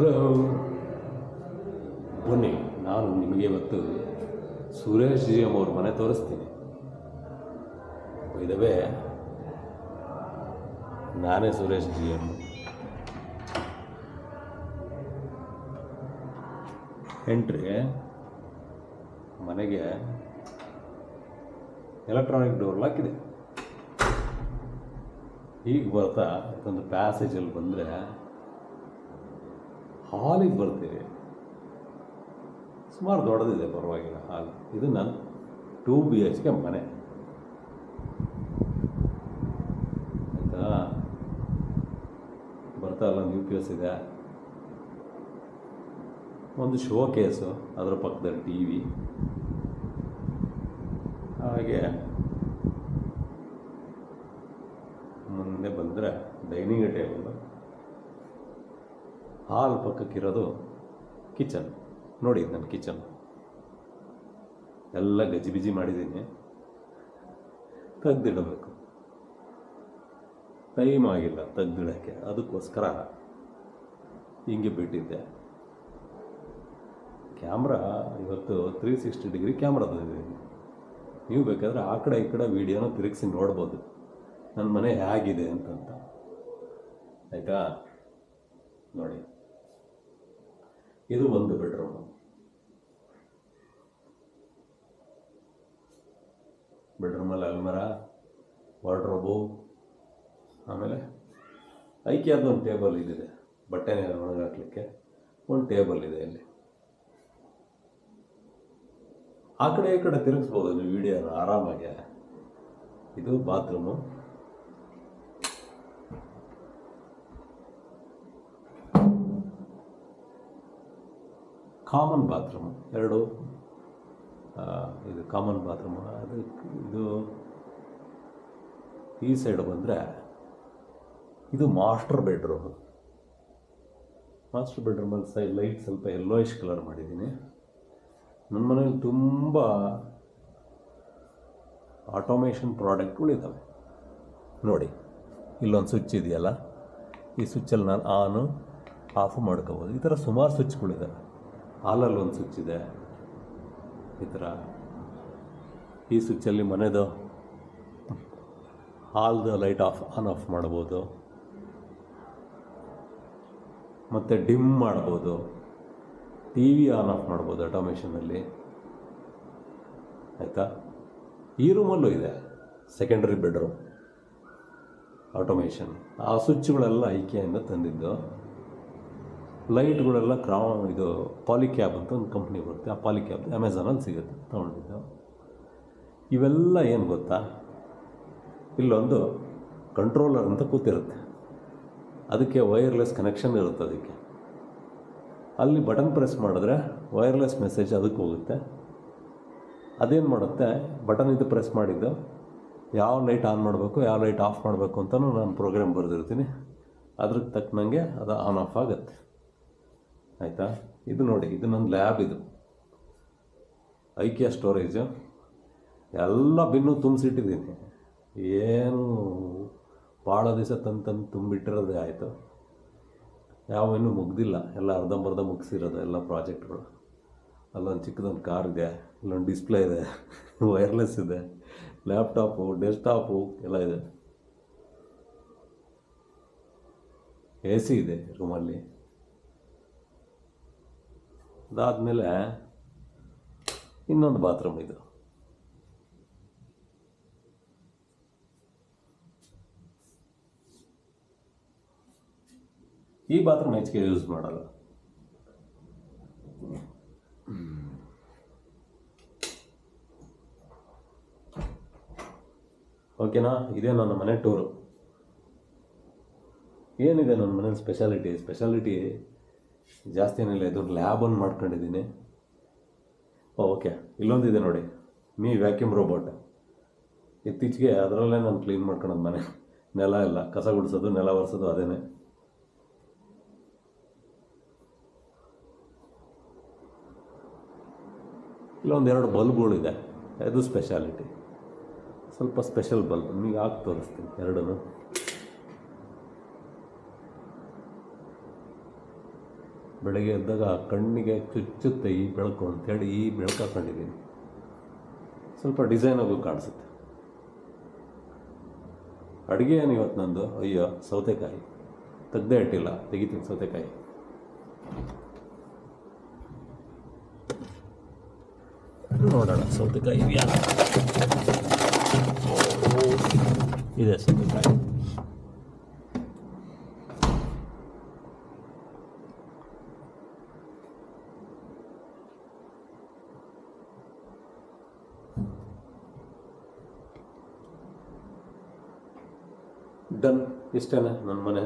Hello, ಬನ್ನಿ ನಾನು ನಿಮಗೆ ಇವತ್ತು ಸುರೇಶ್ ಜಿ ಎಂ ಅವ್ರ ಮನೆ ತೋರಿಸ್ತೀನಿ. ಇದಾವೆ, ನಾನೇ ಸುರೇಶ್ ಜಿ ಎಂ. ಎಂಟ್ರಿ ಮನೆಗೆ ಎಲೆಕ್ಟ್ರಾನಿಕ್ ಡೋರ್ ಲಾಕ್ ಇದೆ. ಈಗ ಬರ್ತಾ ಒಂದು ಪ್ಯಾಸೇಜಲ್ಲಿ ಬಂದರೆ ಹಾಲಿಗೆ ಬರ್ತೀವಿ. ಸುಮಾರು ದೊಡ್ಡದಿದೆ, ಪರವಾಗಿಲ್ಲ ಹಾಲ್. ಇದು ನನ್ನ 2 BHK ಮನೆ ಆಯಿತಾ. ಬರ್ತಾ ಅಲ್ಲ UPS ಇದೆ, ಒಂದು ಶೋ ಕೇಸು, ಅದರ ಪಕ್ಕದಲ್ಲಿ TV, ಹಾಗೆ ಮುಂದೆ ಬಂದರೆ ಡೈನಿಂಗ್ ಟೇಬಲ್, ಹಾಲ್ ಪಕ್ಕಕ್ಕಿರೋದು ಕಿಚನ್. ನೋಡಿ ನನ್ನ ಕಿಚನ್ ಎಲ್ಲ ಗಜಿಬಿಜಿ ಮಾಡಿದ್ದೀನಿ, ತೆಗ್ದಿಡಬೇಕು. ಟೈಮ್ ಆಗಿಲ್ಲ ತೆಗ್ದಿಡೋಕ್ಕೆ, ಅದಕ್ಕೋಸ್ಕರ ಹಿಂಗೆ ಬಿಟ್ಟಿದ್ದೆ. ಕ್ಯಾಮ್ರಾ ಇವತ್ತು 360 ಡಿಗ್ರಿ ಕ್ಯಾಮ್ರಾ ತಂದಿದ್ದೀನಿ. ನೀವು ಬೇಕಾದರೆ ಆ ಕಡೆ ಈ ಕಡೆ ವೀಡಿಯೋನ ತಿರುಗಿಸಿ ನೋಡ್ಬೋದು ನನ್ನ ಮನೆ ಹೇಗಿದೆ ಅಂತಂತ. ಆಯಿತಾ, ನೋಡಿ ಇದು ಒಂದು ಬೆಡ್ರೂಮು. ಬೆಡ್ರೂಮಲ್ಲಿ ಅಲ್ಮರ, ವಾರ್ಡ್ರೋಬು, ಆಮೇಲೆ ಐಕ್ಯಾದ ಒಂದು ಟೇಬಲ್ ಇದಿದೆ, ಬಟ್ಟೆನೇ ಒಣಗಾಕ್ಲಿಕ್ಕೆ ಒಂದು ಟೇಬಲ್ ಇದೆ ಇಲ್ಲಿ. ಆ ಕಡೆ ಈ ಕಡೆ ತಿರುಗಿಸ್ಬೋದು ನೀವು ವಿಡಿಯೋನ ಆರಾಮಾಗಿ. ಇದು ಬಾತ್ರೂಮು. ಕಾಮನ್ ಬಾತ್ರೂಮು ಎರಡು, ಇದು ಕಾಮನ್ ಬಾತ್ರೂಮು. ಅದು ಇದು ಈ ಸೈಡ್ ಬಂದರೆ ಇದು ಮಾಸ್ಟರ್ ಬೆಡ್ರೂಮು. ಮಾಸ್ಟರ್ ಬೆಡ್ರೂಮಲ್ಲಿ ಲೈಟ್ ಸ್ವಲ್ಪ ಯೆಲ್ಲೋಯಿಶ್ ಕಲರ್ ಮಾಡಿದ್ದೀನಿ. ನನ್ನ ಮನೇಲಿ ತುಂಬ ಆಟೋಮೇಷನ್ ಪ್ರಾಡಕ್ಟ್ಗಳಿದ್ದಾವೆ. ನೋಡಿ ಇಲ್ಲೊಂದು ಸ್ವಿಚ್ ಇದೆಯಲ್ಲ, ಈ ಸ್ವಿಚ್ಚಲ್ಲಿ ನಾನು ಆನು ಆಫು ಮಾಡ್ಕೋಬೋದು. ಈ ಥರ ಸುಮಾರು ಸ್ವಿಚ್ಗಳಿದ್ದಾವೆ. ಹಾಲಲ್ಲಿ ಒಂದು ಸ್ವಿಚ್ ಇದೆ ಈ ಥರ. ಈ ಸ್ವಿಚ್ಚಲ್ಲಿ ಮನೆದು ಹಾಲ್ದು ಲೈಟ್ ಆನ್ ಆಫ್ ಮಾಡ್ಬೋದು, ಮತ್ತು ಡಿಮ್ ಮಾಡ್ಬೋದು, TV ಆನ್ ಆಫ್ ಮಾಡ್ಬೋದು ಆಟೋಮೇಷನಲ್ಲಿ. ಆಯಿತಾ. ಈ ರೂಮಲ್ಲೂ ಇದೆ ಸೆಕೆಂಡ್ರಿ ಬೆಡ್ರೂಮ್ ಆಟೋಮೇಷನ್. ಆ ಸ್ವಿಚ್ಗಳೆಲ್ಲ ಐಕಿಯಿಂದ ತಂದಿದ್ದು. ಲೈಟ್ಗಳೆಲ್ಲ ಇದು ಪಾಲಿಕ್ಯಾಬ್ ಅಂತ ಒಂದು ಕಂಪ್ನಿ ಬರುತ್ತೆ, ಆ ಪಾಲಿಕ್ಯಾಬ್ ಅಮೆಝಾನಲ್ಲಿ ಸಿಗುತ್ತೆ, ತೊಗೊಂಡಿದ್ದು. ಇವೆಲ್ಲ ಏನು ಗೊತ್ತಾ, ಇಲ್ಲೊಂದು ಕಂಟ್ರೋಲರ್ ಅಂತ ಕೂತಿರುತ್ತೆ, ಅದಕ್ಕೆ ವೈರ್ಲೆಸ್ ಕನೆಕ್ಷನ್ ಇರುತ್ತೆ. ಅದಕ್ಕೆ ಅಲ್ಲಿ ಬಟನ್ ಪ್ರೆಸ್ ಮಾಡಿದ್ರೆ ವೈರ್ಲೆಸ್ ಮೆಸೇಜ್ ಅದಕ್ಕೆ ಹೋಗುತ್ತೆ. ಅದೇನು ಮಾಡುತ್ತೆ, ಬಟನ್ ಇದು ಪ್ರೆಸ್ ಮಾಡಿದ್ದು ಯಾವ ಲೈಟ್ ಆನ್ ಮಾಡಬೇಕು ಯಾವ ಲೈಟ್ ಆಫ್ ಮಾಡಬೇಕು ಅಂತಲೂ ನಾನು ಪ್ರೋಗ್ರಾಮ್ ಬರೆದಿರ್ತೀನಿ. ಅದ್ರಿಗೆ ತಕ್ಕನಂಗೆ ಅದು ಆನ್ ಆಫ್ ಆಗುತ್ತೆ. ಆಯಿತಾ. ಇದು ನೋಡಿ, ಇದು ನನ್ನ ಲ್ಯಾಬ್. ಇದು ಐಕಿಯಾ ಸ್ಟೋರೇಜು. ಎಲ್ಲ ಬಿನ್ನು ತುಂಬಿಸಿಟ್ಟಿದ್ದೀನಿ. ಏನು ಭಾಳ ದಿವಸ ತಂದು ತುಂಬಿಟ್ಟಿರೋದೇ ಆಯಿತು. ಯಾವ ಇನ್ನೂ ಮುಗ್ದಿಲ್ಲ, ಎಲ್ಲ ಅರ್ಧಂಬರ್ಧ ಮುಗಿಸಿರೋದು ಎಲ್ಲ ಪ್ರಾಜೆಕ್ಟ್ಗಳು. ಅಲ್ಲೊಂದು ಚಿಕ್ಕದೊಂದು ಕಾರ್ ಇದೆ, ಇಲ್ಲೊಂದು ಡಿಸ್ಪ್ಲೇ ಇದೆ, ವೈರ್ಲೆಸ್ ಇದೆ, ಲ್ಯಾಪ್ಟಾಪು, ಡೆಸ್ಕ್ಟಾಪು ಎಲ್ಲ ಇದೆ. AC ಇದೆ ರೂಮಲ್ಲಿ. ಅದಾದಮೇಲೆ ಇನ್ನೊಂದು ಬಾತ್ರೂಮ್ ಇದು. ಈ ಬಾತ್ರೂಮ್ ಹೆಚ್ಚಿಗೆ ಯೂಸ್ ಮಾಡಲ್ಲ. ಓಕೆನಾ. ಇದೇ ನನ್ನ ಮನೆ ಟೂರು. ಏನಿದೆ ನನ್ನ ಮನೇಲಿ ಸ್ಪೆಷಾಲಿಟಿ ಜಾಸ್ತಿ ಏನಿಲ್ಲ. ಇದೊಂದು ಲ್ಯಾಬನ್ನು ಮಾಡ್ಕೊಂಡಿದ್ದೀನಿ. ಓಕೆ, ಇಲ್ಲೊಂದಿದೆ ನೋಡಿ, ವ್ಯಾಕ್ಯೂಮ್ ರೋಬೋಟ್. ಇತ್ತೀಚೆಗೆ ಅದರಲ್ಲೇ ನಾನು ಕ್ಲೀನ್ ಮಾಡ್ಕೊಳೋದು ಮನೆ. ನೆಲ ಎಲ್ಲ ಕಸ ಗುಡಿಸೋದು, ನೆಲ ಒರೆಸೋದು ಅದೇನೆ. ಇಲ್ಲೊಂದೆರಡು ಬಲ್ಬ್ಗಳಿದೆ, ಅದು ಸ್ಪೆಷಾಲಿಟಿ. ಸ್ವಲ್ಪ ಸ್ಪೆಷಲ್ ಬಲ್ಬ್ ನಿಮಗೆ ಹಾಕಿ ತೋರಿಸ್ತೀನಿ ಎರಡೂ. ಬೆಳಗ್ಗೆ ಎದ್ದಾಗ ಕಣ್ಣಿಗೆ ಚುಚ್ಚುತ್ತೆ ಈ ಬೆಳಕು ಅಂಥೇಳಿ ಈ ಬೆಳಕು ಹಾಕೊಂಡಿದ್ದೀನಿ. ಸ್ವಲ್ಪ ಡಿಸೈನಾಗೂ ಕಾಣಿಸುತ್ತೆ. ಅಡುಗೆ ಏನು ಇವತ್ತು ನಂದು, ಅಯ್ಯೋ ಸೌತೆಕಾಯಿ ತೆಗ್ದೇ ಇಟ್ಟಿಲ್ಲ, ತೆಗಿತೀನಿ ಸೌತೆಕಾಯಿ. ನೋಡೋಣ ಸೌತೆಕಾಯಿ ಇದೆಯಾ. ಇದೆ ಸೌತೆಕಾಯಿ. ಡನ್. ಇಷ್ಟೇನೆ ನನ್ನ ಮನೆ